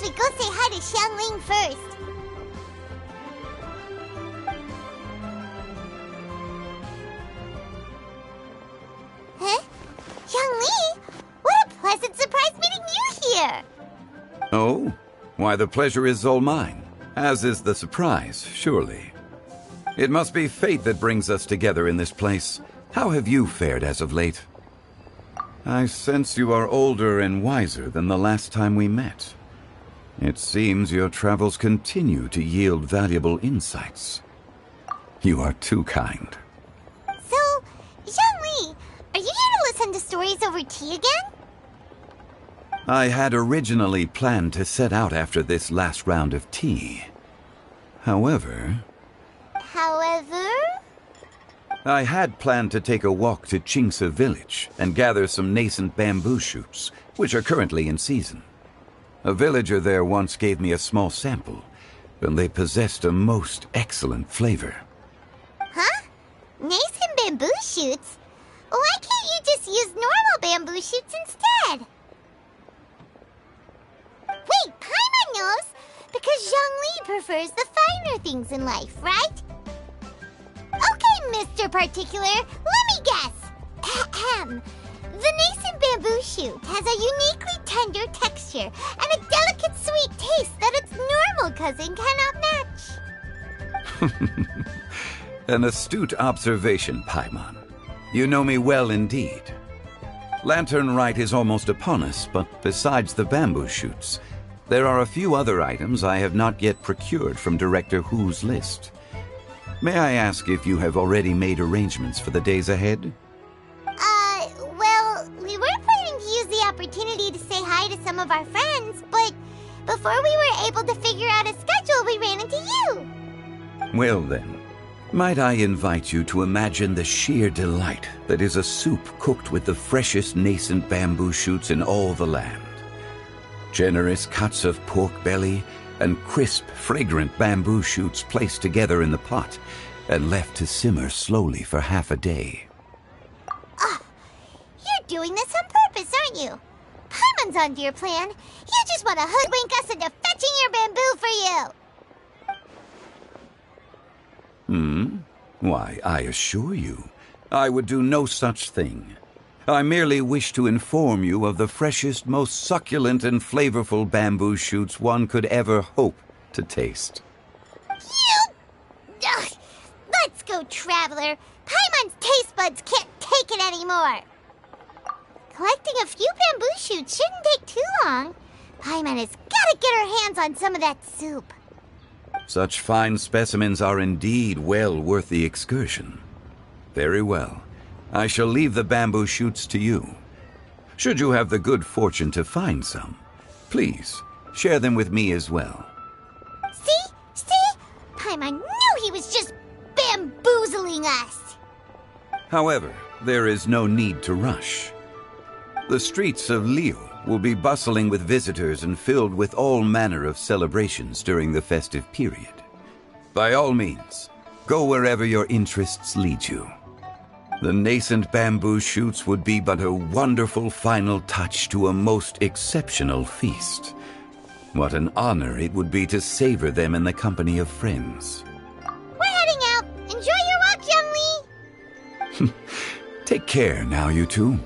suggest we go say hi to Xiangling first. Huh? Xiangling? What a pleasant surprise meeting you here! Oh? Why, the pleasure is all mine. As is the surprise, surely. It must be fate that brings us together in this place. How have you fared as of late? I sense you are older and wiser than the last time we met. It seems your travels continue to yield valuable insights. You are too kind. So, Xiangling, are you here to listen to stories over tea again? I had originally planned to set out after this last round of tea. However, I had planned to take a walk to Qingce village and gather some nascent bamboo shoots, which are currently in season. A villager there once gave me a small sample, and they possessed a most excellent flavor. Huh? Nascent bamboo shoots? Why can't you just use normal bamboo shoots instead? Wait, Paimon knows! Because Zhongli prefers the finer things in life, right? Okay, Mr. Particular, let me guess. Ahem. The nascent bamboo shoot has a uniquely tender texture and a delicate sweet taste that its normal cousin cannot match. An astute observation, Paimon. You know me well indeed. Lantern Rite is almost upon us, but besides the bamboo shoots, there are a few other items I have not yet procured from Director Hu's list. May I ask if you have already made arrangements for the days ahead? Well, we were planning to use the opportunity to say hi to some of our friends, but before we were able to figure out a schedule, we ran into you. Well then, might I invite you to imagine the sheer delight that is a soup cooked with the freshest nascent bamboo shoots in all the land. Generous cuts of pork belly and crisp, fragrant bamboo shoots placed together in the pot and left to simmer slowly for half a day. You're doing this on purpose, aren't you? Paimon's onto your plan. You just want to hoodwink us into fetching your bamboo for you. Why, I assure you, I would do no such thing. I merely wish to inform you of the freshest, most succulent and flavorful bamboo shoots one could ever hope to taste. Ugh. Let's go, Traveler. Paimon's taste buds can't take it anymore. Collecting a few bamboo shoots shouldn't take too long. Paimon has got to get her hands on some of that soup. Such fine specimens are indeed well worth the excursion. Very well. I shall leave the bamboo shoots to you. Should you have the good fortune to find some, please share them with me as well. See? Paimon knew he was just bamboozling us. However, there is no need to rush. The streets of Liu will be bustling with visitors and filled with all manner of celebrations during the festive period. By all means, go wherever your interests lead you. The nascent bamboo shoots would be but a wonderful final touch to a most exceptional feast. What an honor it would be to savor them in the company of friends. We're heading out. Enjoy your walk, Youngly. Take care now, you two.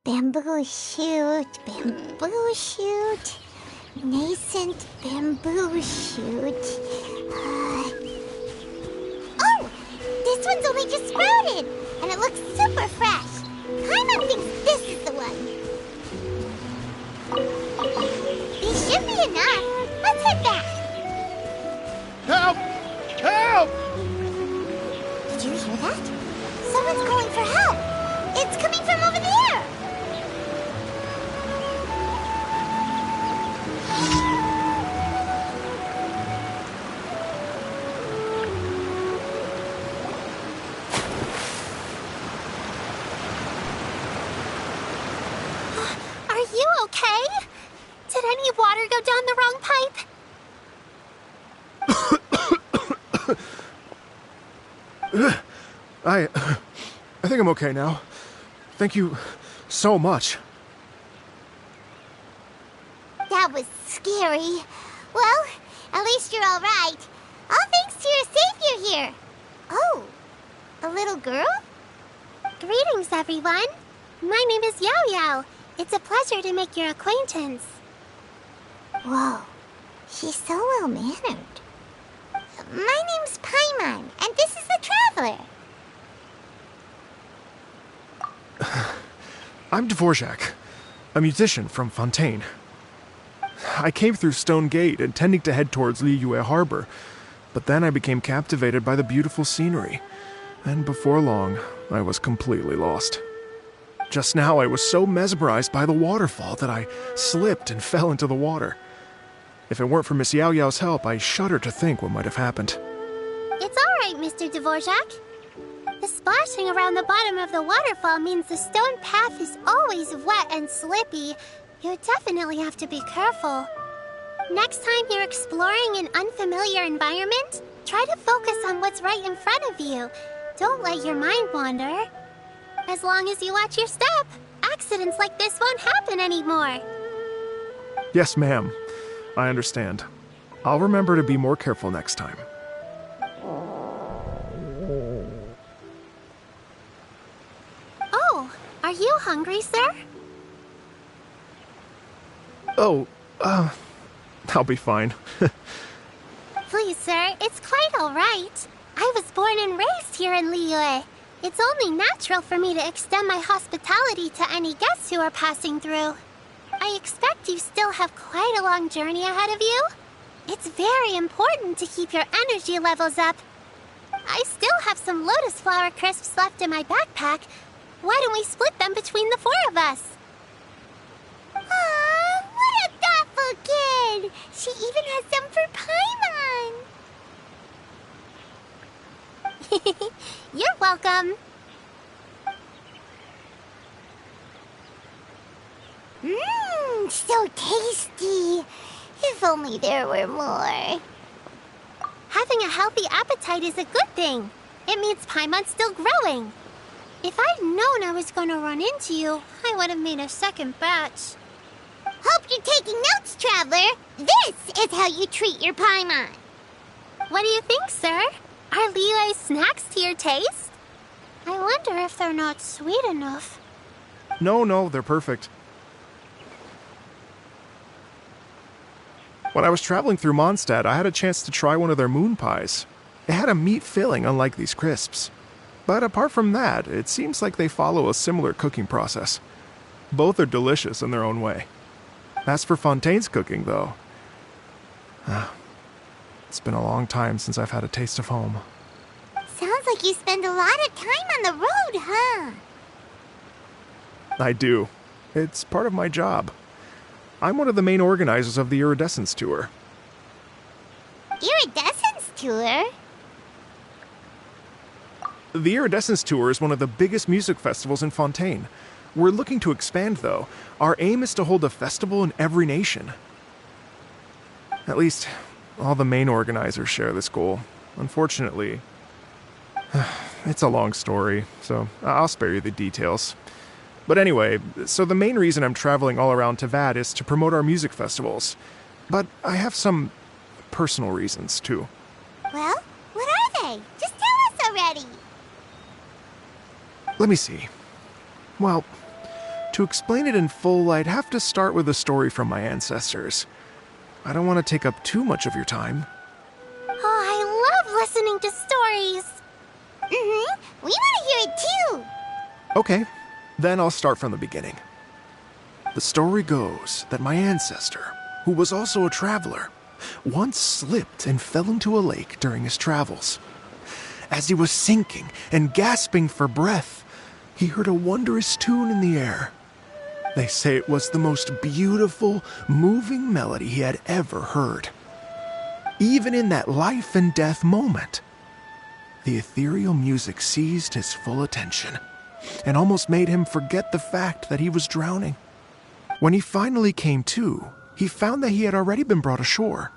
Bamboo shoot, nascent bamboo shoot. Oh, this one's only just sprouted, and it looks super fresh. Paimon thinks this is the one. These should be enough. okay? Did any water go down the wrong pipe? I think I'm okay now. Thank you so much. That was scary. Well, at least you're all right. All thanks to your savior here. Oh, a little girl? Greetings, everyone. My name is Yao Yao. It's a pleasure to make your acquaintance. Whoa, she's so well-mannered. My name's Paimon, and this is the Traveler. I'm Dvorak, a musician from Fontaine. I came through Stone Gate intending to head towards Liyue Harbor, but then I became captivated by the beautiful scenery, and before long, I was completely lost. Just now, I was so mesmerized by the waterfall that I slipped and fell into the water. If it weren't for Miss Yao Yao's help, I shudder to think what might have happened. It's all right, Mr. Dvorak. The splashing around the bottom of the waterfall means the stone path is always wet and slippy. You definitely have to be careful. Next time you're exploring an unfamiliar environment, try to focus on what's right in front of you. Don't let your mind wander. As long as you watch your step, accidents like this won't happen anymore. Yes, ma'am. I understand. I'll remember to be more careful next time. Oh, are you hungry, sir? Oh, I'll be fine. Please, sir, it's quite all right. I was born and raised here in Liyue. It's only natural for me to extend my hospitality to any guests who are passing through. I expect you still have quite a long journey ahead of you. It's very important to keep your energy levels up. I still have some lotus flower crisps left in my backpack. Why don't we split them between the four of us? Aw, what a thoughtful kid! She even has some for Paimon! You're welcome. Mmm, so tasty. If only there were more. Having a healthy appetite is a good thing. It means Paimon's still growing. If I'd known I was going to run into you, I would have made a second batch. Hope you're taking notes, Traveler. This is how you treat your Paimon. What do you think, sir? Are Liyue's snacks to your taste? I wonder if they're not sweet enough. No, they're perfect. When I was traveling through Mondstadt, I had a chance to try one of their moon pies. It had a meat filling, unlike these crisps. But apart from that, it seems like they follow a similar cooking process. Both are delicious in their own way. As for Fontaine's cooking, though, it's been a long time since I've had a taste of home. Sounds like you spend a lot of time on the road, huh? I do. It's part of my job. I'm one of the main organizers of the Iridescence Tour. Iridescence Tour? The Iridescence Tour is one of the biggest music festivals in Fontaine. We're looking to expand, though. Our aim is to hold a festival in every nation. At least, all the main organizers share this goal. Unfortunately, it's a long story, so I'll spare you the details. But anyway, so the main reason I'm traveling all around Tavad is to promote our music festivals. But I have some personal reasons, too. Well, what are they? Just tell us already. Let me see. Well, to explain it in full, I'd have to start with a story from my ancestors. I don't want to take up too much of your time. Oh, I love listening to stories. We want to hear it too. Okay, then I'll start from the beginning. The story goes that my ancestor, who was also a traveler, once slipped and fell into a lake during his travels. As he was sinking and gasping for breath, he heard a wondrous tune in the air. They say it was the most beautiful, moving melody he had ever heard. Even in that life and death moment, the ethereal music seized his full attention and almost made him forget the fact that he was drowning. When he finally came to, he found that he had already been brought ashore.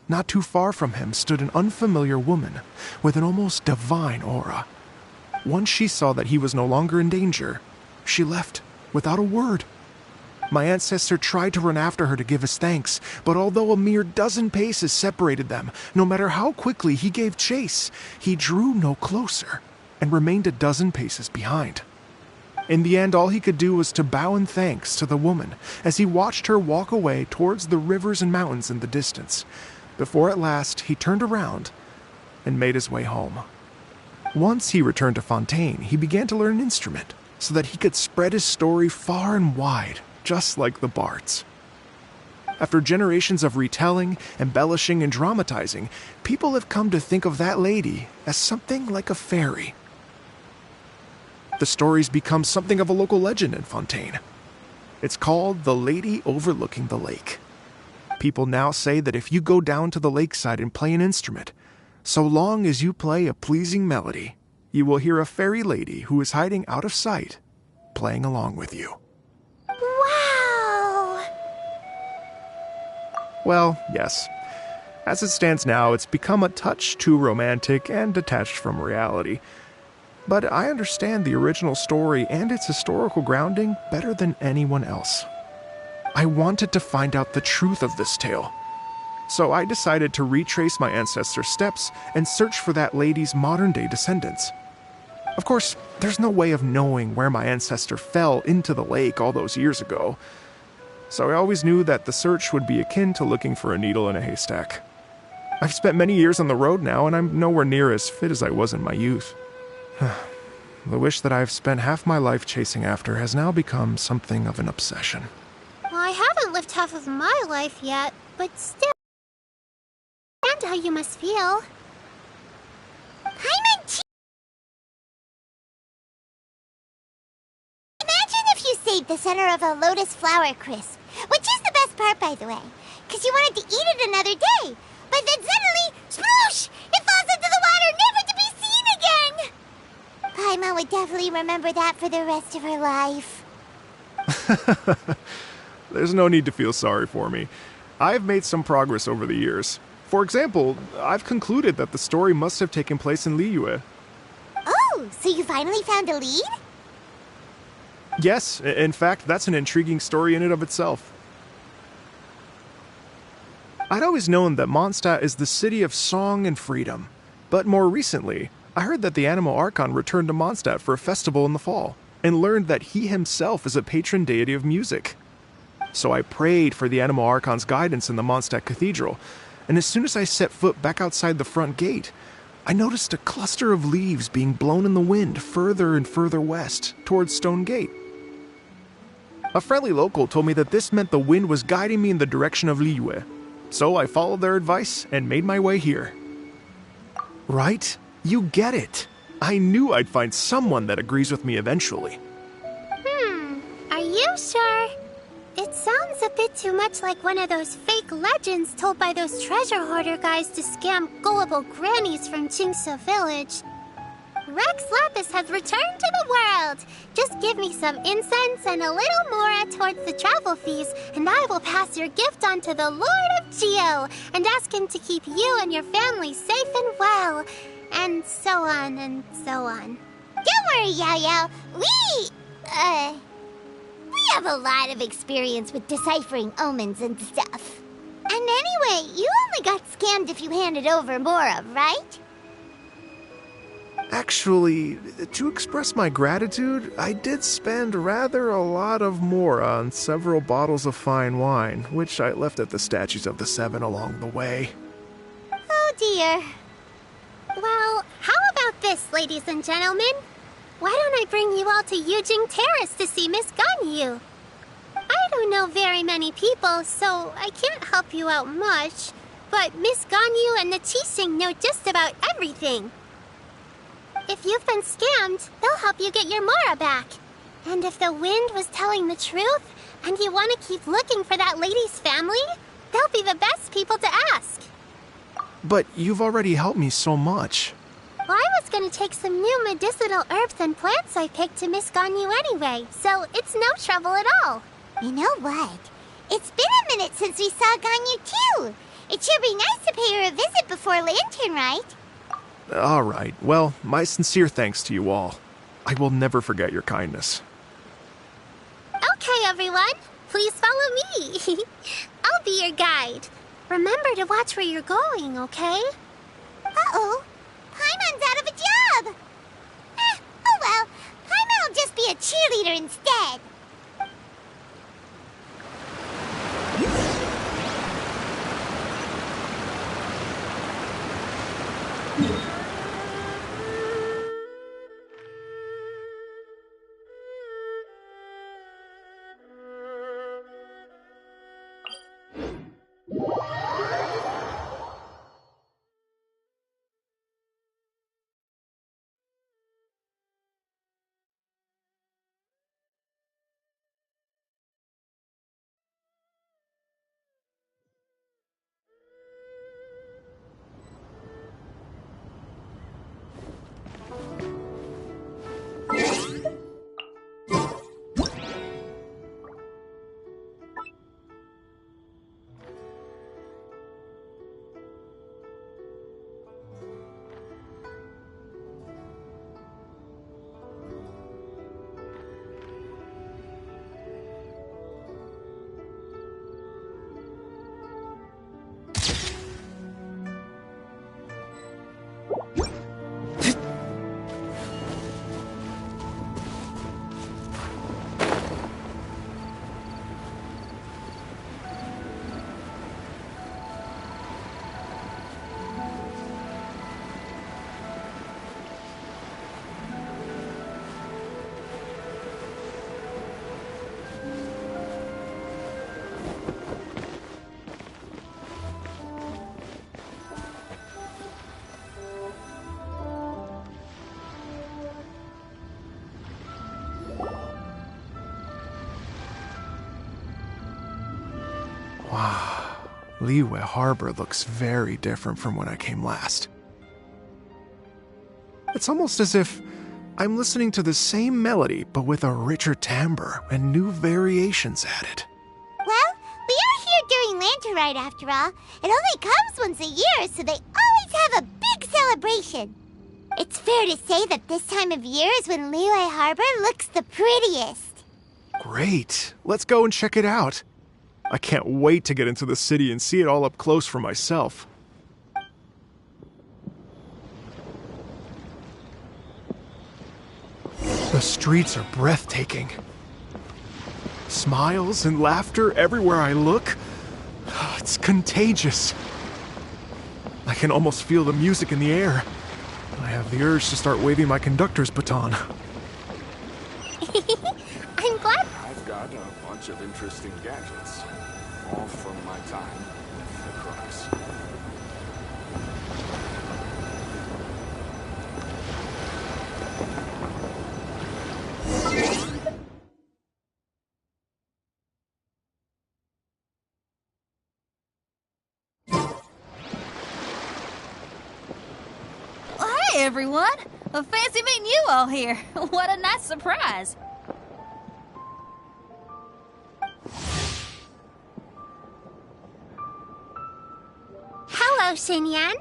Not too far from him stood an unfamiliar woman with an almost divine aura. Once she saw that he was no longer in danger, she left without a word. My ancestor tried to run after her to give his thanks, but although a mere dozen paces separated them, no matter how quickly he gave chase, he drew no closer and remained a dozen paces behind. In the end, all he could do was to bow in thanks to the woman as he watched her walk away towards the rivers and mountains in the distance, before at last he turned around and made his way home. Once he returned to Fontaine, he began to learn an instrument so that he could spread his story far and wide, just like the bards. After generations of retelling, embellishing, and dramatizing, people have come to think of that lady as something like a fairy. The story's become something of a local legend in Fontaine. It's called the Lady Overlooking the Lake. People now say that if you go down to the lakeside and play an instrument, so long as you play a pleasing melody, you will hear a fairy lady who is hiding out of sight, playing along with you. Wow! Well, yes. As it stands now, it's become a touch too romantic and detached from reality. But I understand the original story and its historical grounding better than anyone else. I wanted to find out the truth of this tale. So I decided to retrace my ancestors' steps and search for that lady's modern-day descendants. Of course, there's no way of knowing where my ancestor fell into the lake all those years ago. So I always knew that the search would be akin to looking for a needle in a haystack. I've spent many years on the road now, and I'm nowhere near as fit as I was in my youth. The wish that I've spent half my life chasing after has now become something of an obsession. Well, I haven't lived half of my life yet, but still, I understand how you must feel. Imagine if you saved the center of a lotus flower crisp, which is the best part, by the way, because you wanted to eat it another day. But then suddenly, sploosh! It falls into the water, never to be seen again! Paimon would definitely remember that for the rest of her life. There's no need to feel sorry for me. I've made some progress over the years. For example, I've concluded that the story must have taken place in Liyue. Oh, so you finally found a lead? Yes, in fact, that's an intriguing story in and of itself. I'd always known that Mondstadt is the city of song and freedom, but more recently, I heard that the Anemo Archon returned to Mondstadt for a festival in the fall, and learned that he himself is a patron deity of music. So I prayed for the Anemo Archon's guidance in the Mondstadt Cathedral, and as soon as I set foot back outside the front gate, I noticed a cluster of leaves being blown in the wind further and further west, towards Stone Gate. A friendly local told me that this meant the wind was guiding me in the direction of Liyue, so I followed their advice and made my way here. Right? You get it. I knew I'd find someone that agrees with me eventually. Are you sure? It sounds a bit too much like one of those fake legends told by those treasure hoarder guys to scam gullible grannies from Chingsa Village. Rex Lapis has returned to the world. Just give me some incense and a little more towards the travel fees, and I will pass your gift on to the Lord of Geo and ask him to keep you and your family safe and well. And so on and so on. Don't worry, Yao Yao. We have a lot of experience with deciphering omens and stuff. And anyway, you only got scammed if you handed over Mora, right? Actually, to express my gratitude, I did spend rather a lot of Mora on several bottles of fine wine, which I left at the Statues of the Seven along the way. Oh dear. Well, how about this, ladies and gentlemen? Why don't I bring you all to Yujing Terrace to see Miss Ganyu? I don't know very many people, so I can't help you out much. But Miss Ganyu and the Qixing know just about everything. If you've been scammed, they'll help you get your Mora back. And if the wind was telling the truth, and you want to keep looking for that lady's family, they'll be the best people to ask. But you've already helped me so much. Well, I was going to take some new medicinal herbs and plants I picked to Miss Ganyu anyway, so it's no trouble at all. You know what? It's been a minute since we saw Ganyu too. It should be nice to pay her a visit before Lantern Rite. All right. Well, my sincere thanks to you all. I will never forget your kindness. Okay, everyone. Please follow me. I'll be your guide. Remember to watch where you're going, okay? Uh-oh. Paimon's out of a job. Oh well. Paimon will just be a cheerleader instead. Wow. Liyue Harbor looks very different from when I came last. It's almost as if I'm listening to the same melody, but with a richer timbre and new variations added. Well, we are here during Lantern Rite after all. It only comes once a year, so they always have a big celebration. It's fair to say that this time of year is when Liyue Harbor looks the prettiest. Great. Let's go and check it out. I can't wait to get into the city and see it all up close for myself. The streets are breathtaking. Smiles and laughter everywhere I look. It's contagious. I can almost feel the music in the air. I have the urge to start waving my conductor's baton. I'm glad. I've got a bunch of interesting gadgets, all from my time with the crooks. Hey everyone! Fancy meeting you all here. What a nice surprise. Hello, Xinyan.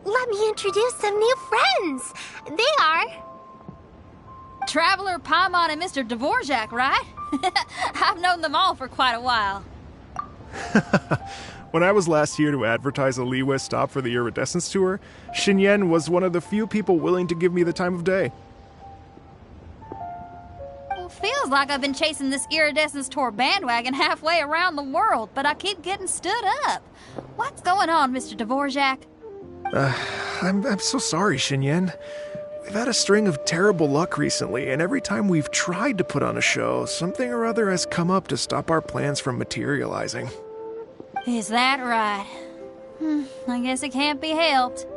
Let me introduce some new friends. They are... Traveler, Paimon, and Mr. Dvorak, right? I've known them all for quite a while. When I was last here to advertise a Liyue stop for the Iridescence Tour, Xinyan was one of the few people willing to give me the time of day. Well, feels like I've been chasing this Iridescence Tour bandwagon halfway around the world, but I keep getting stood up. What's going on, Mr. Dvorak? I'm so sorry, Xinyan. We've had a string of terrible luck recently, and every time we've tried to put on a show, something or other has come up to stop our plans from materializing. Is that right? I guess it can't be helped.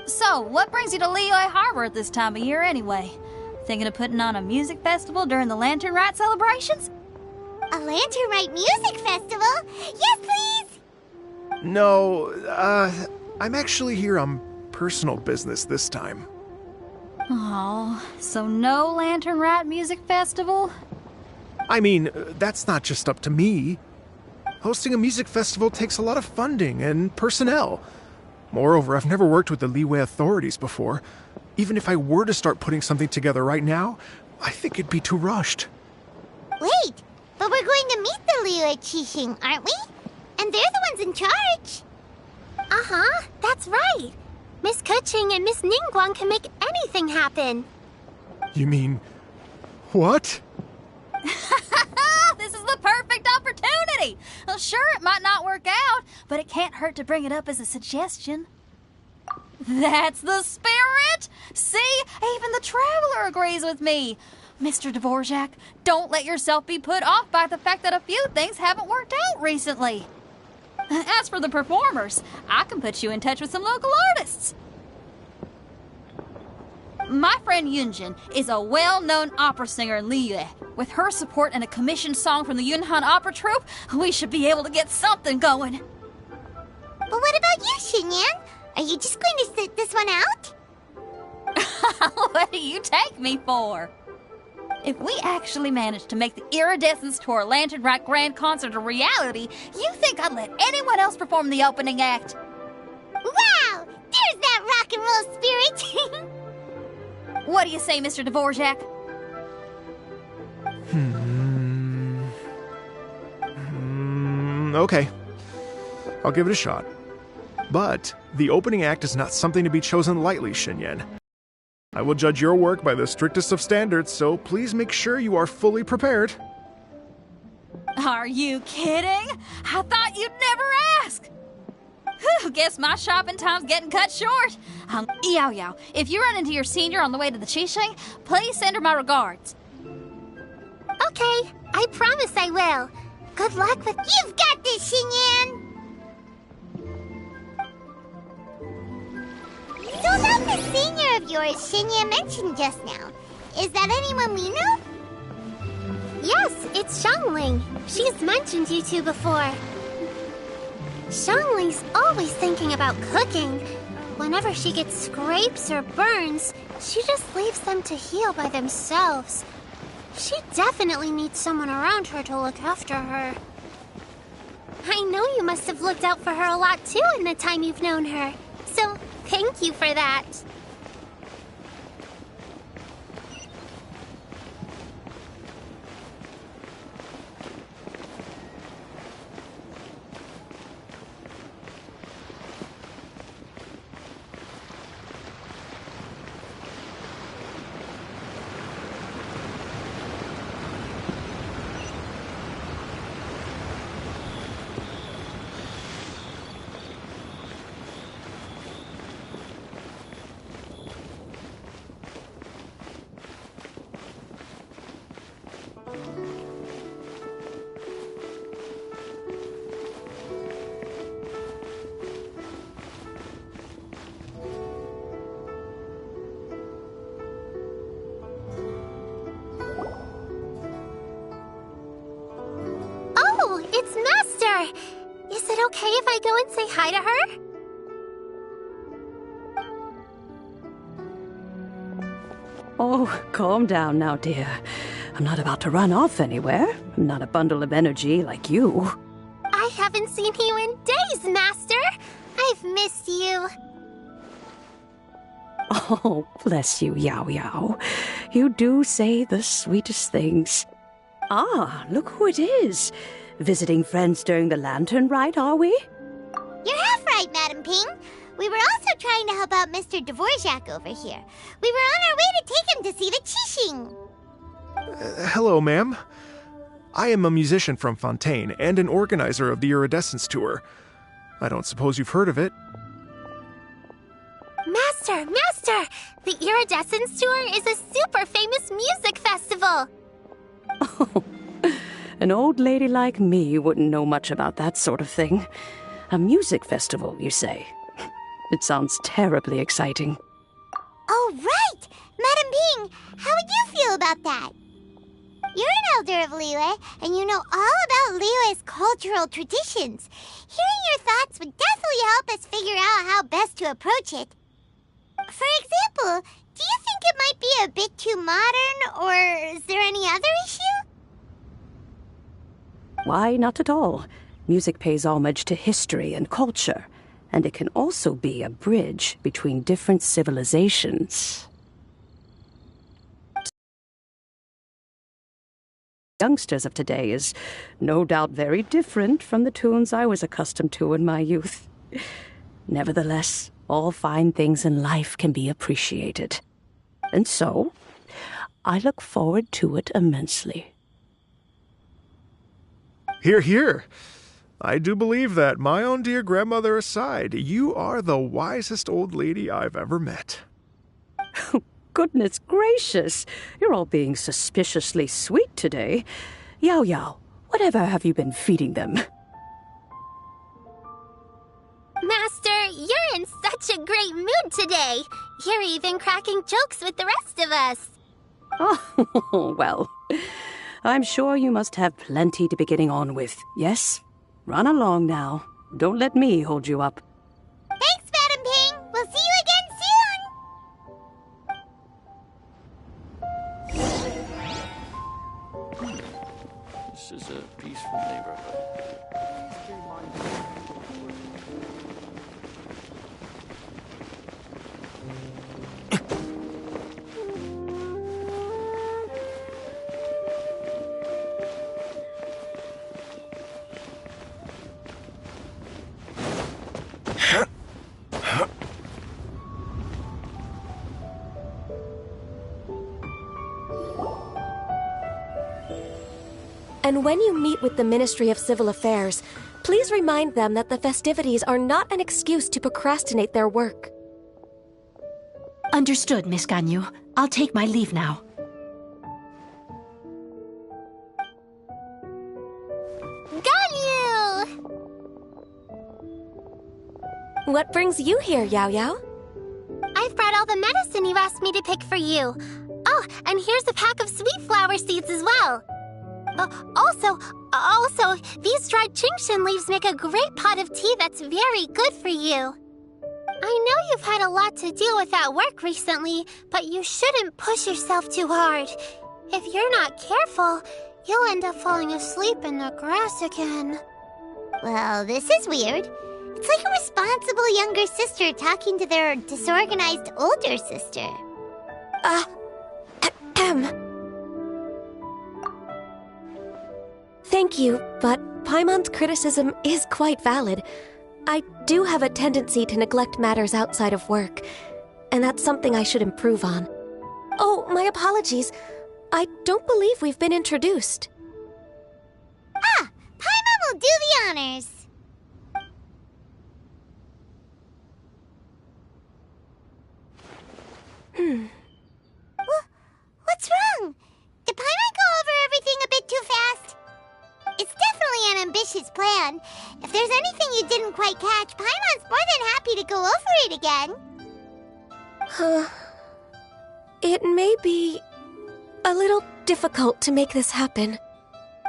So, what brings you to Liyue Harbor at this time of year anyway? Thinking of putting on a music festival during the Lantern Rite celebrations? A Lantern Rite music festival? Yes, please! No, I'm actually here on personal business this time. Oh, so no Lantern Rite music festival? I mean, that's not just up to me. Hosting a music festival takes a lot of funding and personnel. Moreover, I've never worked with the Liyue authorities before. Even if I were to start putting something together right now, I think it'd be too rushed. Wait, but we're going to meet the Liyue Qixing, aren't we? And they're the ones in charge. Uh-huh, that's right. Miss Keqing and Miss Ningguang can make anything happen. You mean... what? This is the perfect opportunity! Well, sure, it might not work out, but it can't hurt to bring it up as a suggestion. That's the spirit! See? Even the Traveler agrees with me. Mr. Dvorak, don't let yourself be put off by the fact that a few things haven't worked out recently. As for the performers, I can put you in touch with some local artists. My friend Yunjin is a well-known opera singer in Liyue. With her support and a commissioned song from the Yunhan Opera Troupe, we should be able to get something going. But what about you, Xinyan? Are you just going to sit this one out? What do you take me for? If we actually manage to make the Iridescence Tour Lantern Rite Grand Concert a reality, you think I'd let anyone else perform the opening act? Wow! There's that rock and roll spirit! What do you say, Mr. Dvorak? Okay. I'll give it a shot. But the opening act is not something to be chosen lightly, Xinyan. I will judge your work by the strictest of standards, so please make sure you are fully prepared. Are you kidding? I thought you'd never ask. Whew, guess my shopping time's getting cut short. Yao Yao, if you run into your senior on the way to the Qixing, please send her my regards. Okay, I promise I will. Good luck with... You've got this, Xinyan! So about the senior of yours Xinyan mentioned just now, is that anyone we know? Yes, it's Xiangling. She's mentioned you two before. Xiangling's always thinking about cooking. Whenever she gets scrapes or burns, she just leaves them to heal by themselves. She definitely needs someone around her to look after her. I know you must have looked out for her a lot too in the time you've known her. So, thank you for that. It's Master! Is it okay if I go and say hi to her? Oh, calm down now, dear. I'm not about to run off anywhere. I'm not a bundle of energy like you. I haven't seen you in days, Master! I've missed you. Oh, bless you, Yao Yao. You do say the sweetest things. Ah, look who it is. Visiting friends during the Lantern Rite, are we? You're half right, Madam Ping. We were also trying to help out Mr. Dvorak over here. We were on our way to take him to see the Qixing. Hello, ma'am. I am a musician from Fontaine and an organizer of the Iridescence Tour. I don't suppose you've heard of it. Master! The Iridescence Tour is a super famous music festival! Oh, an old lady like me wouldn't know much about that sort of thing. A music festival, you say? It sounds terribly exciting. Oh, right! Madam Ping, how would you feel about that? You're an elder of Liyue, and you know all about Liyue's cultural traditions. Hearing your thoughts would definitely help us figure out how best to approach it. For example, do you think it might be a bit too modern, or is there any other issue? Why, not at all. Music pays homage to history and culture, and it can also be a bridge between different civilizations. Youngsters of today is no doubt very different from the tunes I was accustomed to in my youth. Nevertheless, all fine things in life can be appreciated. And so, I look forward to it immensely. Hear, hear. I do believe that, my own dear grandmother aside, you are the wisest old lady I've ever met. Goodness gracious, you're all being suspiciously sweet today. Yao Yao, whatever have you been feeding them? Master, you're in such a great mood today. You're even cracking jokes with the rest of us. Oh, well, I'm sure you must have plenty to be getting on with. Yes? Run along now. Don't let me hold you up. Thanks, Madam Ping. We'll see you again soon. This is a peaceful neighborhood. And when you meet with the Ministry of Civil Affairs, please remind them that the festivities are not an excuse to procrastinate their work. Understood, Miss Ganyu. I'll take my leave now. Ganyu! What brings you here, Yao Yao? I've brought all the medicine you asked me to pick for you. Oh, and here's a pack of sweet flower seeds as well. Also, these dried Genshin leaves make a great pot of tea that's very good for you. I know you've had a lot to deal with at work recently, but you shouldn't push yourself too hard. If you're not careful, you'll end up falling asleep in the grass again. Well, this is weird. It's like a responsible younger sister talking to their disorganized older sister. Thank you, but Paimon's criticism is quite valid. I do have a tendency to neglect matters outside of work, and that's something I should improve on. Oh, my apologies. I don't believe we've been introduced. Ah, Paimon will do the honors. What's wrong? Did Paimon go over everything a bit too fast? It's definitely an ambitious plan. If there's anything you didn't quite catch, Paimon's more than happy to go over it again. It may be a little difficult to make this happen.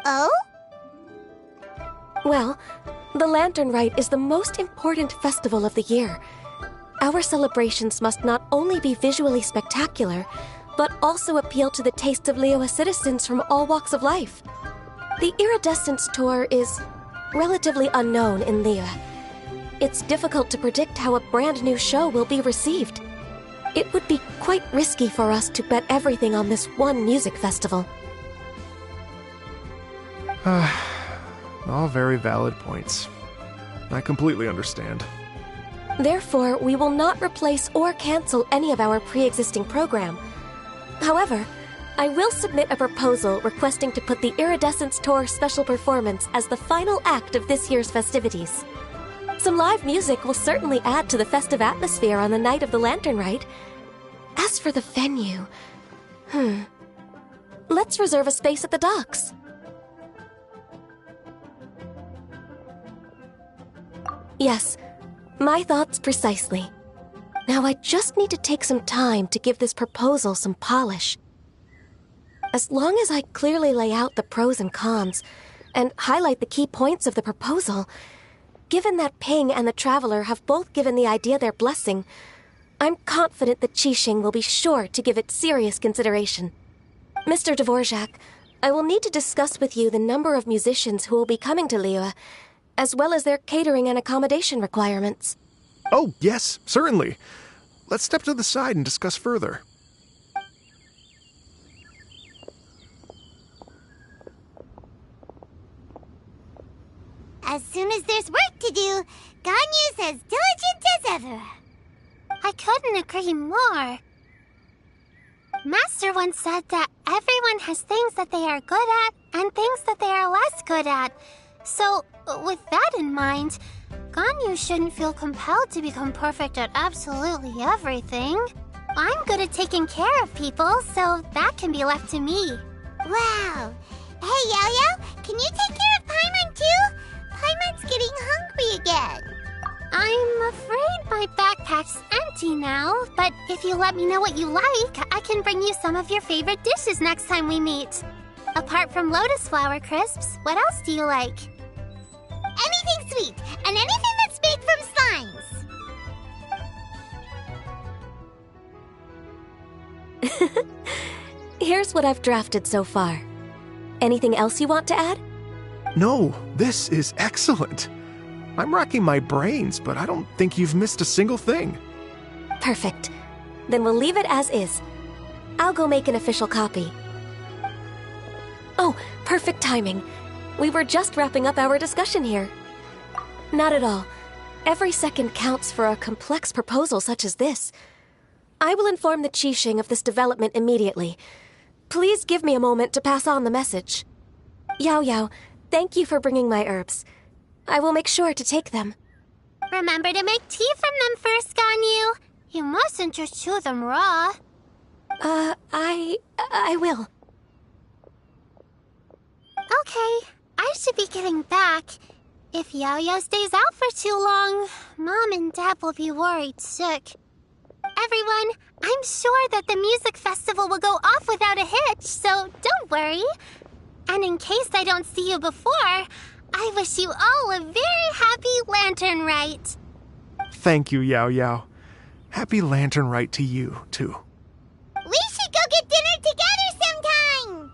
Oh? Well, the Lantern Rite is the most important festival of the year. Our celebrations must not only be visually spectacular, but also appeal to the tastes of Liyue citizens from all walks of life. The Iridescence Tour is relatively unknown in Liyue. It's difficult to predict how a brand new show will be received. It would be quite risky for us to bet everything on this one music festival. All very valid points. I completely understand. Therefore, we will not replace or cancel any of our pre-existing program. However, I will submit a proposal requesting to put the Iridescence Tour special performance as the final act of this year's festivities. Some live music will certainly add to the festive atmosphere on the night of the Lantern Rite. As for the venue, let's reserve a space at the docks. Yes, my thoughts precisely. Now I just need to take some time to give this proposal some polish. As long as I clearly lay out the pros and cons, and highlight the key points of the proposal, given that Ping and the Traveler have both given the idea their blessing, I'm confident that Qixing will be sure to give it serious consideration. Mr. Dvorak, I will need to discuss with you the number of musicians who will be coming to Liyue, as well as their catering and accommodation requirements. Oh, yes, certainly. Let's step to the side and discuss further. As soon as there's work to do, Ganyu's as diligent as ever. I couldn't agree more. Master once said that everyone has things that they are good at and things that they are less good at. So, with that in mind, Ganyu shouldn't feel compelled to become perfect at absolutely everything. I'm good at taking care of people, so that can be left to me. Wow. Hey, Yo-Yo, can you take care of Paimon too? Paimon's getting hungry again. I'm afraid my backpack's empty now, but if you let me know what you like, I can bring you some of your favorite dishes next time we meet. Apart from lotus flower crisps, what else do you like? Anything sweet, and anything that's made from slimes. Here's what I've drafted so far. Anything else you want to add? No, this is excellent. I'm racking my brains, but I don't think you've missed a single thing. Perfect. Then we'll leave it as is. I'll go make an official copy. Oh, perfect timing. We were just wrapping up our discussion here. Not at all. Every second counts for a complex proposal such as this. I will inform the Qixing of this development immediately. Please give me a moment to pass on the message. Yao Yao, thank you for bringing my herbs. I will make sure to take them. Remember to make tea from them first, Ganyu. You mustn't just chew them raw. I will. Okay, I should be getting back. If Yao-Yao stays out for too long, Mom and Dad will be worried sick. Everyone, I'm sure that the music festival will go off without a hitch, so don't worry. And in case I don't see you before, I wish you all a very happy Lantern Rite. Thank you, Yao Yao. Happy Lantern Rite to you, too. We should go get dinner together sometime!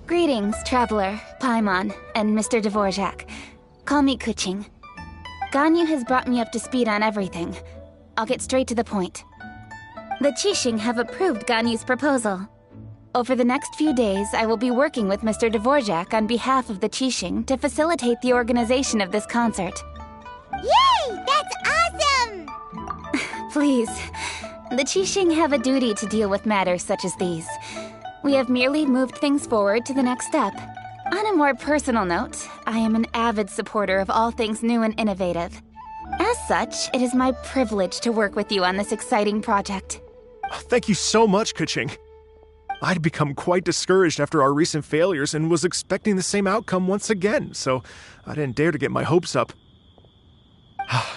Greetings, Traveler, Paimon, and Mr. Dvorak. Call me Kuching. Ganyu has brought me up to speed on everything. I'll get straight to the point. The Qixing have approved Ganyu's proposal. Over the next few days, I will be working with Mr. Dvorak on behalf of the Qixing to facilitate the organization of this concert. Yay! That's awesome! Please, the Qixing have a duty to deal with matters such as these. We have merely moved things forward to the next step. On a more personal note, I am an avid supporter of all things new and innovative. As such, it is my privilege to work with you on this exciting project. Thank you so much, Kuching. I'd become quite discouraged after our recent failures and was expecting the same outcome once again, so I didn't dare to get my hopes up.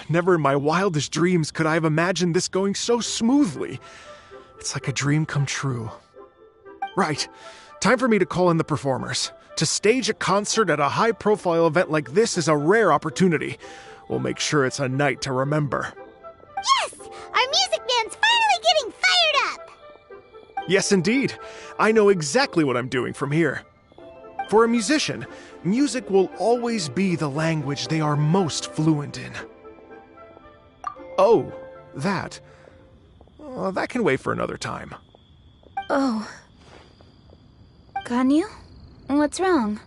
Never in my wildest dreams could I have imagined this going so smoothly. It's like a dream come true. Right. Time for me to call in the performers. To stage a concert at a high-profile event like this is a rare opportunity. We'll make sure it's a night to remember. Yes! Our music band's finally getting fired up! Yes, indeed. I know exactly what I'm doing from here. For a musician, music will always be the language they are most fluent in. Oh, that. that can wait for another time. Oh. Ganyu? What's wrong?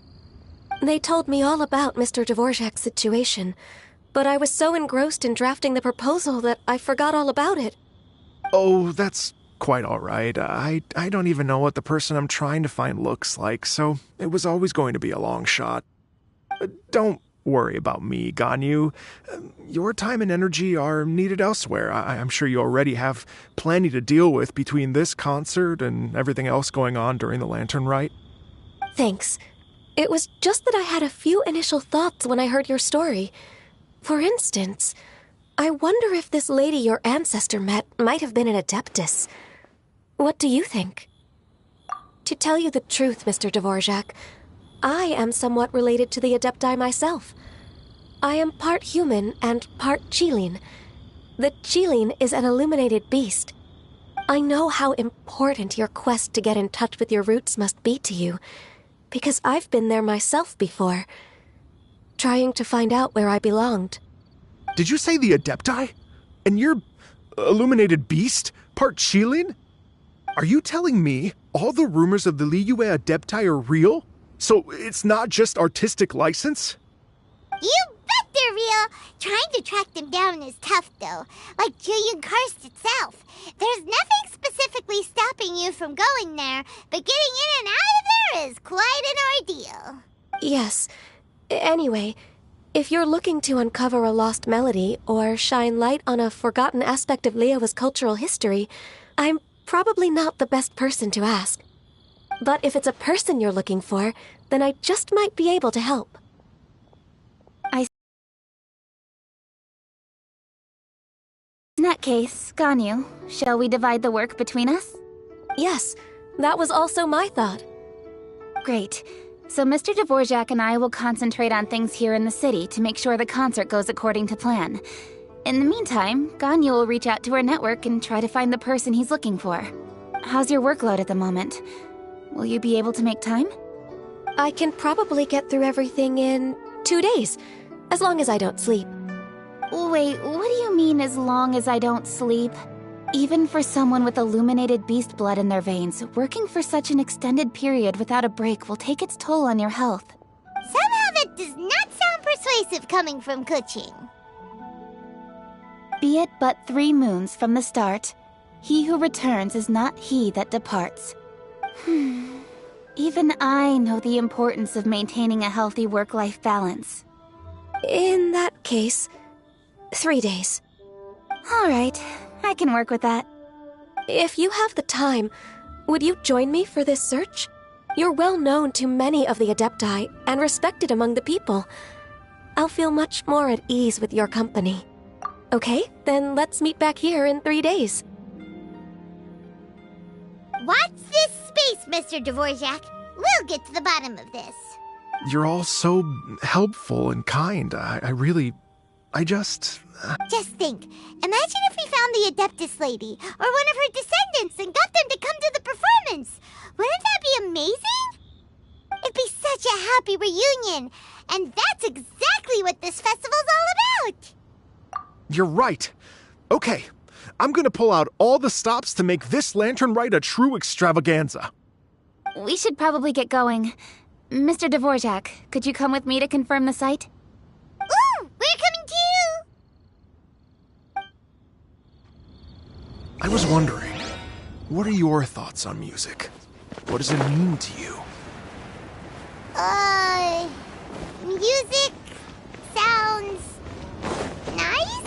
They told me all about Mr. Dvorak's situation, but I was so engrossed in drafting the proposal that I forgot all about it. Oh, that's quite all right. I don't even know what the person I'm trying to find looks like, so it was always going to be a long shot. Don't worry about me, Ganyu. Your time and energy are needed elsewhere. I'm sure you already have plenty to deal with between this concert and everything else going on during the Lantern Rite. Thanks. It was just that I had a few initial thoughts when I heard your story. For instance, I wonder if this lady your ancestor met might have been an Adeptus. What do you think? To tell you the truth, Mr. Dvorak, I am somewhat related to the Adepti myself. I am part human and part Qilin. The Qilin is an illuminated beast. I know how important your quest to get in touch with your roots must be to you, because I've been there myself before, trying to find out where I belonged. Did you say the Adepti? And you're illuminated beast? Part Qilin? Are you telling me all the rumors of the Liyue Adepti are real? So it's not just artistic license? You bet they're real! Trying to track them down is tough, though. Like Julian Karst itself. There's nothing specifically stopping you from going there, but getting in and out of there is quite an ordeal. Yes. Anyway, if you're looking to uncover a lost melody or shine light on a forgotten aspect of Liyue's cultural history, I'm probably not the best person to ask. But if it's a person you're looking for, then I just might be able to help. In that case, Ganyu, shall we divide the work between us? Yes, that was also my thought. Great. So Mr. Dvorak and I will concentrate on things here in the city to make sure the concert goes according to plan. In the meantime, Ganyu will reach out to her network and try to find the person he's looking for. How's your workload at the moment? Will you be able to make time? I can probably get through everything in 2 days, as long as I don't sleep. Wait, what do you mean as long as I don't sleep? Even for someone with illuminated beast blood in their veins, working for such an extended period without a break will take its toll on your health. Somehow that does not sound persuasive coming from Kuching. Be it but 3 moons from the start, he who returns is not he that departs. Even I know the importance of maintaining a healthy work-life balance. In that case, 3 days. All right, I can work with that. If you have the time, would you join me for this search? You're well known to many of the Adepti and respected among the people. I'll feel much more at ease with your company. Okay, then let's meet back here in 3 days. Watch this space, Mr. Dvorak. We'll get to the bottom of this. You're all so helpful and kind. I just... Just think. Imagine if we found the Adeptus lady, or one of her descendants, and got them to come to the performance. Wouldn't that be amazing? It'd be such a happy reunion. And that's exactly what this festival's all about. You're right. Okay, I'm gonna pull out all the stops to make this Lantern Rite a true extravaganza. We should probably get going. Mr. Dvorak, could you come with me to confirm the site? Ooh, we're coming too! I was wondering, what are your thoughts on music? What does it mean to you? Music sounds nice?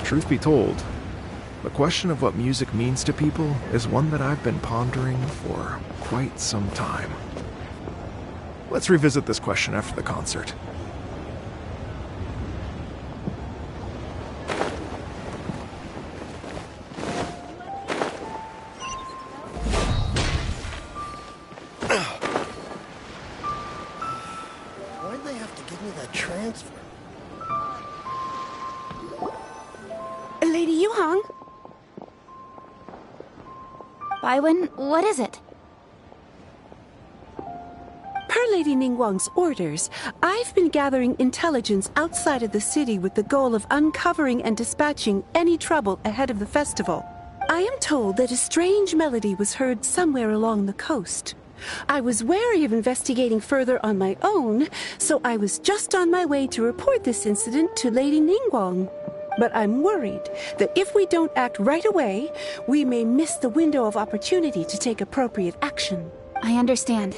Truth be told, the question of what music means to people is one that I've been pondering for quite some time. Let's revisit this question after the concert. Why'd they have to give me that transfer? Lady Yuhong? Baiwen, what is it? Pearly Lady Ningguang's orders, I've been gathering intelligence outside of the city with the goal of uncovering and dispatching any trouble ahead of the festival. I am told that a strange melody was heard somewhere along the coast. I was wary of investigating further on my own, so I was just on my way to report this incident to Lady Ningguang. But I'm worried that if we don't act right away, we may miss the window of opportunity to take appropriate action. I understand.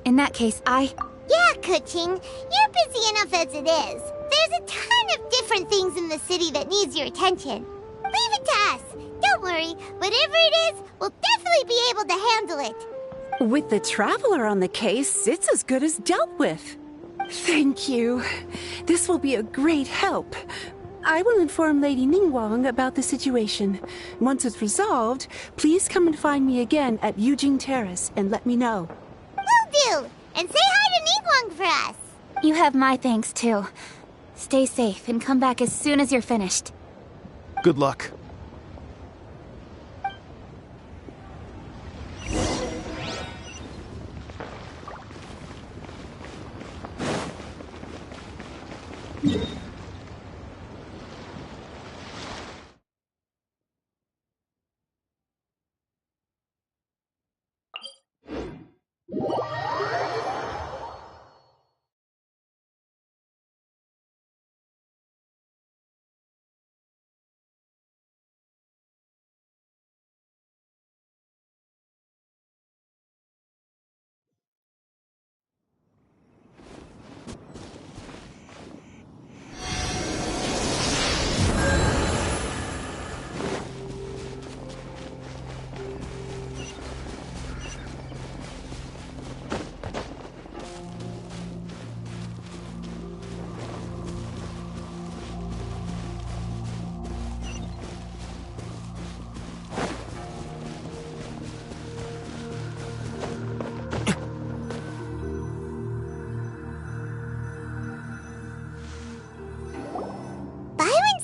In that case, Yeah, Kuching, you're busy enough as it is. There's a ton of different things in the city that needs your attention. Leave it to us. Don't worry, whatever it is, we'll definitely be able to handle it. With the Traveler on the case, it's as good as dealt with. Thank you. This will be a great help. I will inform Lady Ningguang about the situation. Once it's resolved, please come and find me again at Yujing Terrace and let me know. Will do! And say hi to Ningguang for us! You have my thanks, too. Stay safe and come back as soon as you're finished. Good luck.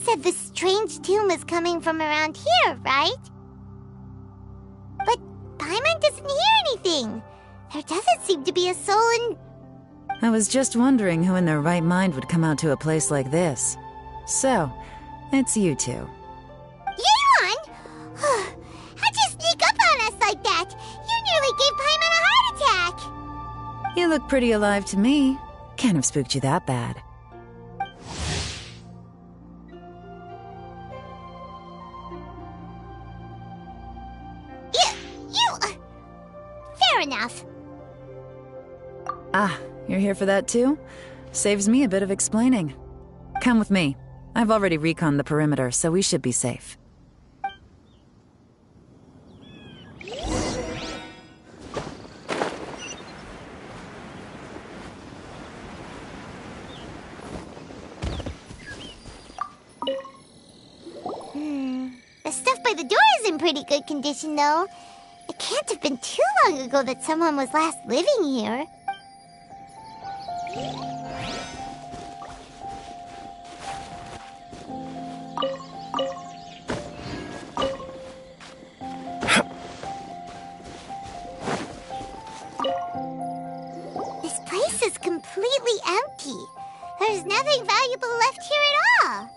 Said the strange tomb is coming from around here, right? But Paimon doesn't hear anything. There doesn't seem to be a soul in... I was just wondering who in their right mind would come out to a place like this. So, it's you two. Yeon! How'd you sneak up on us like that? You nearly gave Paimon a heart attack! You look pretty alive to me. Can't have spooked you that bad. Fair enough. Ah, you're here for that too? Saves me a bit of explaining. Come with me. I've already reconned the perimeter, so we should be safe. The stuff by the door is in pretty good condition, though. It can't have been too long ago that someone was last living here. This place is completely empty. There's nothing valuable left here at all.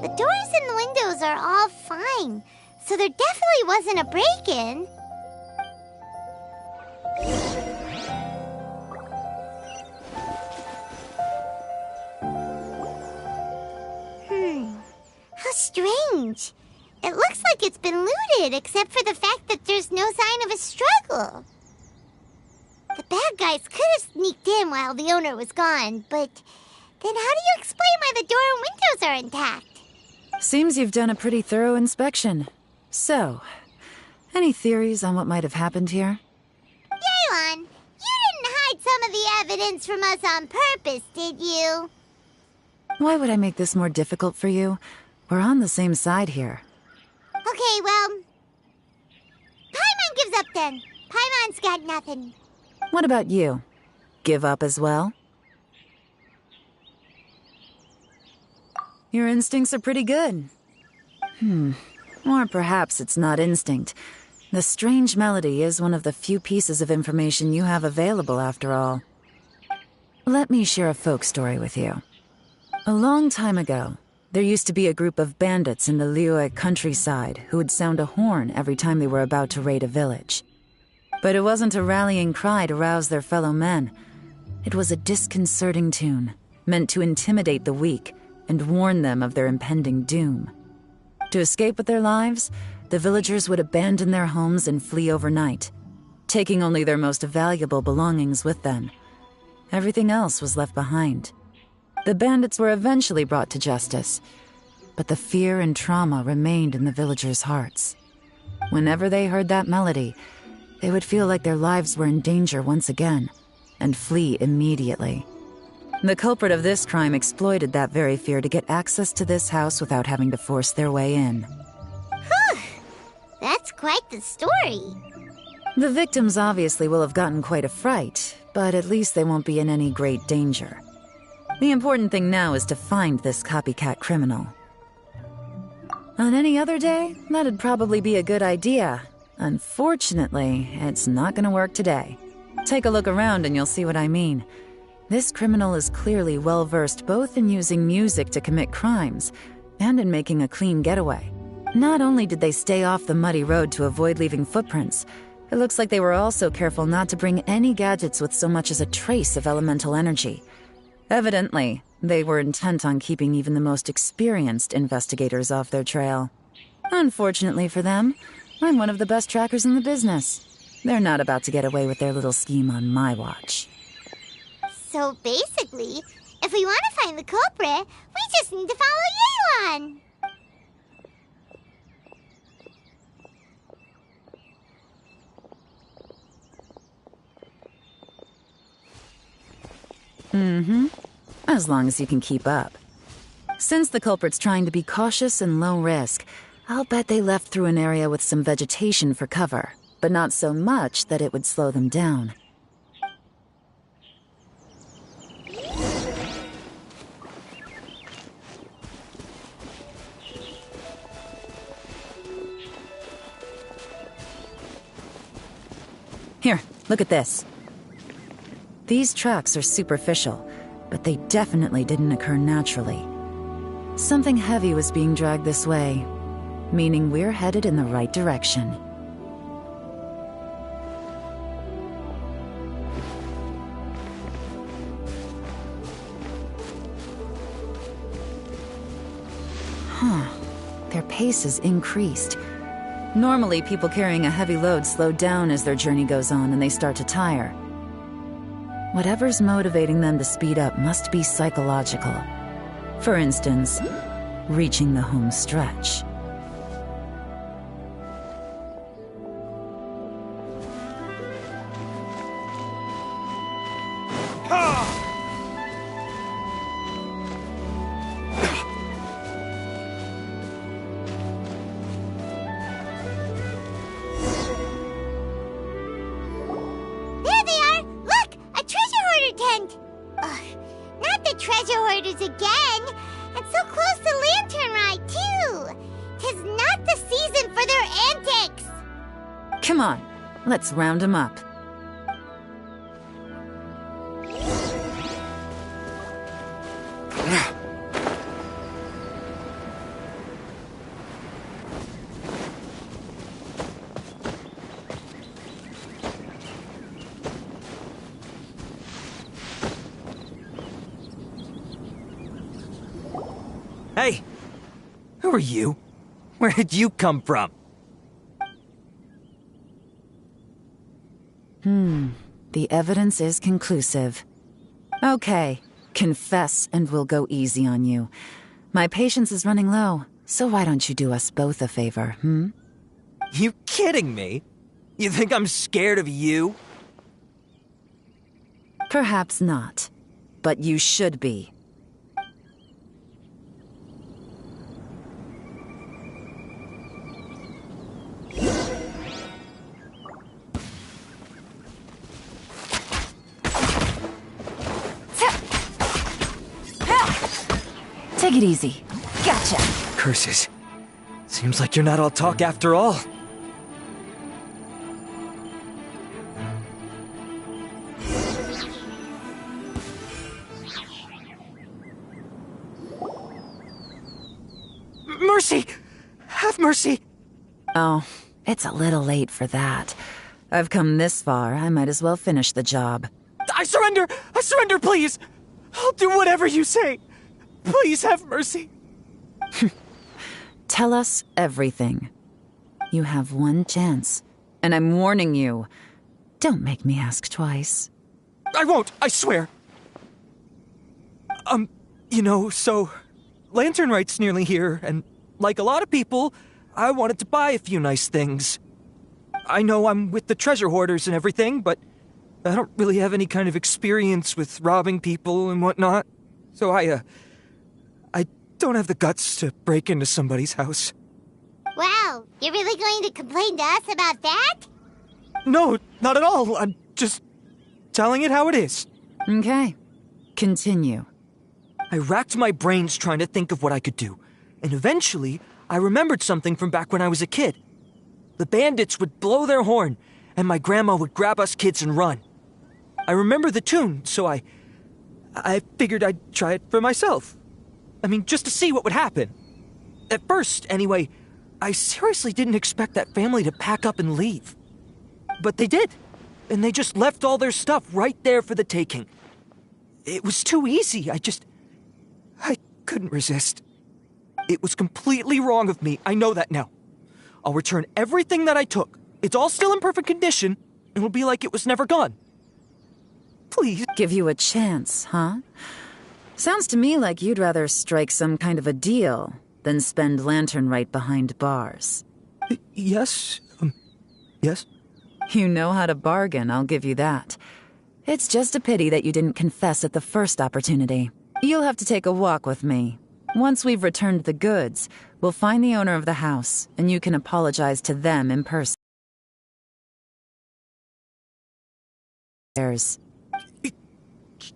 The doors and the windows are all fine, so there definitely wasn't a break-in. How strange. It looks like it's been looted, except for the fact that there's no sign of a struggle. The bad guys could have sneaked in while the owner was gone, but then how do you explain why the door and windows are intact? Seems you've done a pretty thorough inspection. So, any theories on what might have happened here? Yeon, you didn't hide some of the evidence from us on purpose, did you? Why would I make this more difficult for you? We're on the same side here. Okay, well... Paimon gives up then. Paimon's got nothing. What about you? Give up as well? Your instincts are pretty good. Or perhaps it's not instinct. The strange melody is one of the few pieces of information you have available, after all. Let me share a folk story with you. A long time ago, there used to be a group of bandits in the Liyue countryside who would sound a horn every time they were about to raid a village. But it wasn't a rallying cry to rouse their fellow men. It was a disconcerting tune, meant to intimidate the weak and warn them of their impending doom. To escape with their lives, the villagers would abandon their homes and flee overnight, taking only their most valuable belongings with them. Everything else was left behind. The bandits were eventually brought to justice, but the fear and trauma remained in the villagers' hearts. Whenever they heard that melody, they would feel like their lives were in danger once again, and flee immediately. The culprit of this crime exploited that very fear to get access to this house without having to force their way in. Whew! That's quite the story. The victims obviously will have gotten quite a fright, but at least they won't be in any great danger. The important thing now is to find this copycat criminal. On any other day, that'd probably be a good idea. Unfortunately, it's not gonna work today. Take a look around and you'll see what I mean. This criminal is clearly well-versed both in using music to commit crimes and in making a clean getaway. Not only did they stay off the muddy road to avoid leaving footprints, it looks like they were also careful not to bring any gadgets with so much as a trace of elemental energy. Evidently, they were intent on keeping even the most experienced investigators off their trail. Unfortunately for them, I'm one of the best trackers in the business. They're not about to get away with their little scheme on my watch. So basically, if we want to find the culprit, we just need to follow Yelan. As long as you can keep up. Since the culprit's trying to be cautious and low risk, I'll bet they left through an area with some vegetation for cover, but not so much that it would slow them down. Here, look at this. These tracks are superficial, but they definitely didn't occur naturally. Something heavy was being dragged this way, meaning we're headed in the right direction. Their pace has increased. Normally, people carrying a heavy load slow down as their journey goes on and they start to tire. Whatever's motivating them to speed up must be psychological. For instance, reaching the home stretch. Not the treasure hoarders again! And so close to Lantern Rite, too! 'Tis not the season for their antics! Come on, let's round them up. Hey! Who are you? Where did you come from? The evidence is conclusive. Okay, confess and we'll go easy on you. My patience is running low, so why don't you do us both a favor, You kidding me? You think I'm scared of you? Perhaps not, but you should be. Take it easy. Gotcha. Curses. Seems like you're not all talk after all. Mercy! Have mercy! Oh, it's a little late for that. I've come this far, I might as well finish the job. I surrender! I surrender, please! I'll do whatever you say! Please have mercy! Tell us everything. You have one chance, and I'm warning you. Don't make me ask twice. I won't, I swear! So... Lantern Rite's nearly here, and like a lot of people, I wanted to buy a few nice things. I know I'm with the treasure hoarders and everything, but I don't really have any kind of experience with robbing people and whatnot. So I don't have the guts to break into somebody's house. Wow, you're really going to complain to us about that? No, not at all. I'm just telling it how it is. Okay, continue. I racked my brains trying to think of what I could do, and eventually I remembered something from back when I was a kid. The bandits would blow their horn, and my grandma would grab us kids and run. I remember the tune, so I figured I'd try it for myself. I mean, just to see what would happen. At first, anyway, I seriously didn't expect that family to pack up and leave. But they did, and they just left all their stuff right there for the taking. It was too easy, I couldn't resist. It was completely wrong of me, I know that now. I'll return everything that I took. It's all still in perfect condition, and it'll be like it was never gone. Please. Give you a chance, huh? Sounds to me like you'd rather strike some kind of a deal than spend Lantern Rite behind bars. Yes? Yes? You know how to bargain, I'll give you that. It's just a pity that you didn't confess at the first opportunity. You'll have to take a walk with me. Once we've returned the goods, we'll find the owner of the house, and you can apologize to them in person.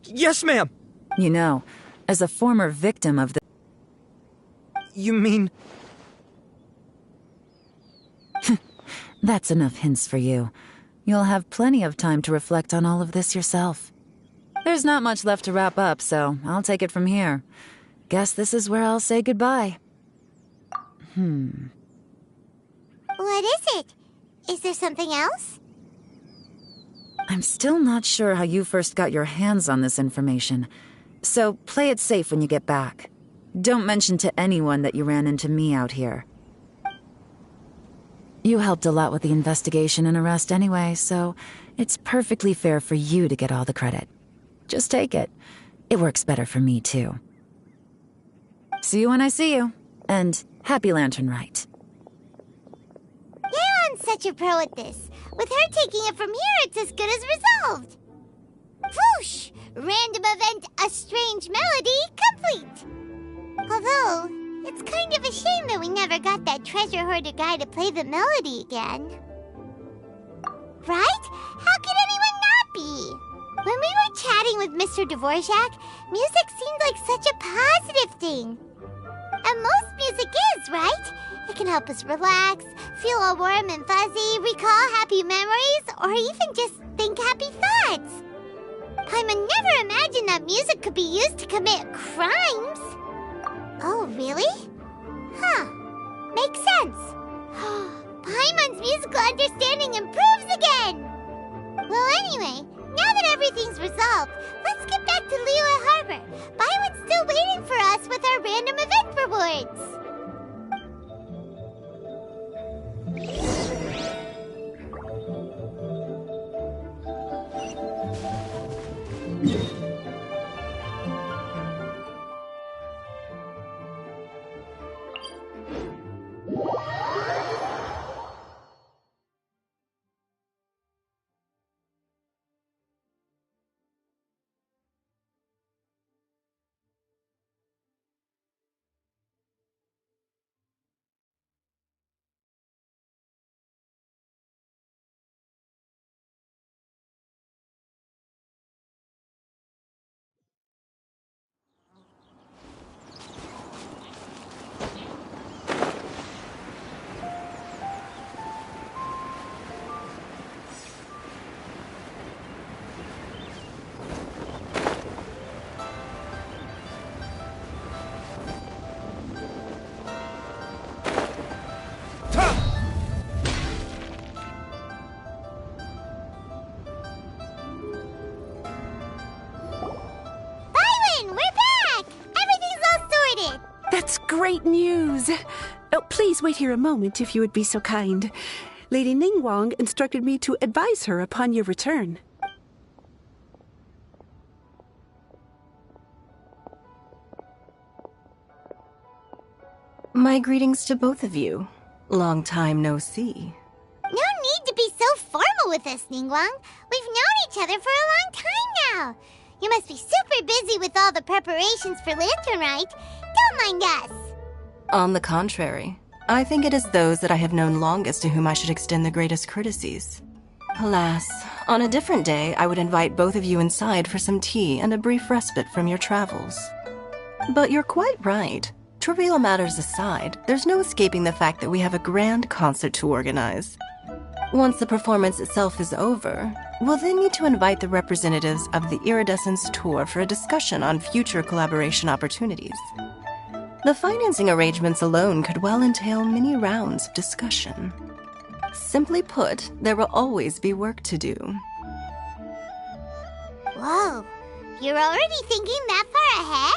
Yes, ma'am. You know, as a former victim of the... You mean... That's enough hints for you. You'll have plenty of time to reflect on all of this yourself. There's not much left to wrap up, so I'll take it from here. Guess this is where I'll say goodbye. What is it? Is there something else? I'm still not sure how you first got your hands on this information, so play it safe when you get back. Don't mention to anyone that you ran into me out here. You helped a lot with the investigation and arrest anyway, so it's perfectly fair for you to get all the credit. Just take it. It works better for me, too. See you when I see you, and happy Lantern Rite. Yeon's such a pro at this. With her taking it from here, it's as good as resolved. Whoosh! Random event, a strange melody, complete. Although, it's kind of a shame that we never got that treasure hoarder guy to play the melody again. Right? How could anyone not be? When we were chatting with Mr. Dvorak, music seemed like such a positive thing. And most music is, right? It can help us relax, feel all warm and fuzzy, recall happy memories, or even just think happy thoughts. Paimon never imagined that music could be used to commit crimes. Oh, really? Huh. Makes sense. Paimon's musical understanding improves again! Well, anyway, now that everything's resolved, let's get back to Liyue Harbor. Baiwen's still waiting for us with our random event rewards. news. Oh, please wait here a moment if you would be so kind. Lady Ningguang instructed me to advise her upon your return. My greetings to both of you. Long time no see. No need to be so formal with us, Ningguang. We've known each other for a long time now. You must be super busy with all the preparations for Lantern Rite. Don't mind us. On the contrary, I think it is those that I have known longest to whom I should extend the greatest courtesies. Alas, on a different day, I would invite both of you inside for some tea and a brief respite from your travels. But you're quite right. Trivial matters aside, there's no escaping the fact that we have a grand concert to organize. Once the performance itself is over, we'll then need to invite the representatives of the Iridescence Tour for a discussion on future collaboration opportunities. The financing arrangements alone could well entail many rounds of discussion. Simply put, there will always be work to do. Whoa, you're already thinking that far ahead?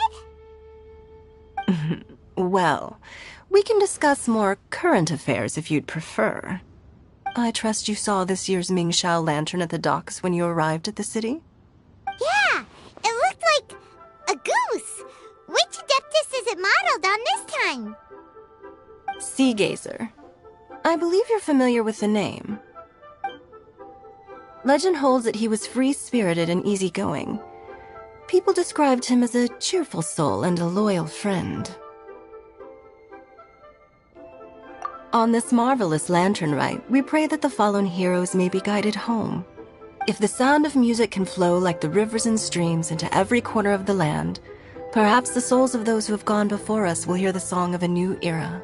Well, we can discuss more current affairs if you'd prefer. I trust you saw this year's Mingxiao lantern at the docks when you arrived at the city? Yeah, it looked like a goose. Which Adeptus is it modeled on this time? Sea Gazer. I believe you're familiar with the name. Legend holds that he was free-spirited and easygoing. People described him as a cheerful soul and a loyal friend. On this marvelous lantern rite, we pray that the fallen heroes may be guided home. If the sound of music can flow like the rivers and streams into every corner of the land, perhaps the souls of those who have gone before us will hear the song of a new era.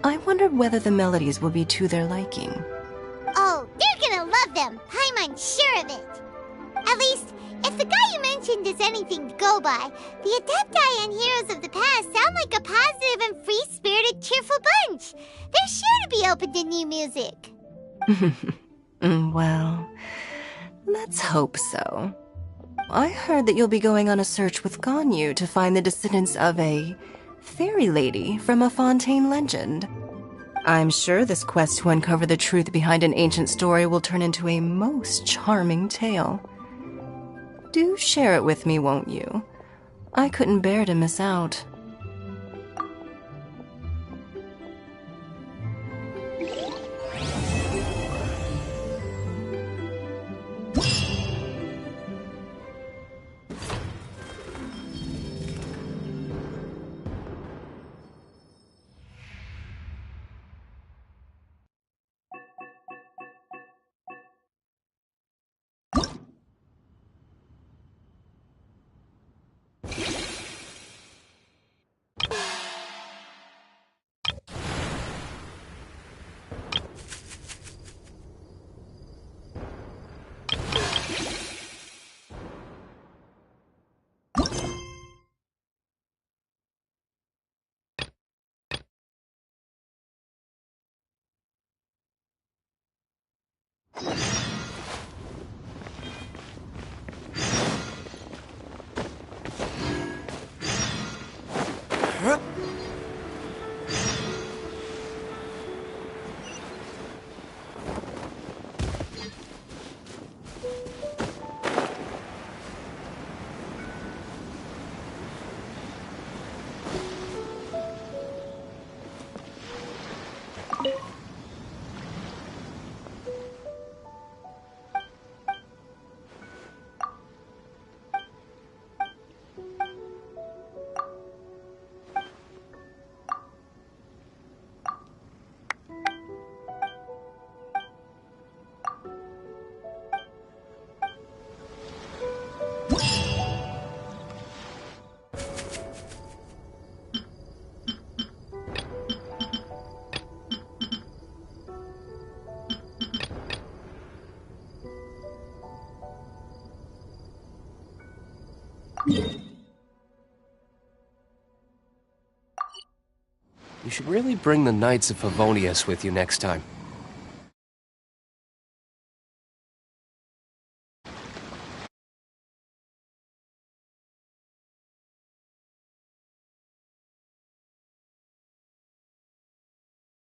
I wondered whether the melodies will be to their liking. Oh, they're gonna love them. I'm sure of it. At least, if the guy you mentioned is anything to go by, the Adepti and heroes of the past sound like a positive and free-spirited, cheerful bunch. They're sure to be open to new music. Well, let's hope so. I heard that you'll be going on a search with Ganyu to find the descendants of a fairy lady from a Fontaine legend. I'm sure this quest to uncover the truth behind an ancient story will turn into a most charming tale. Do share it with me, won't you? I couldn't bear to miss out. You should really bring the Knights of Favonius with you next time.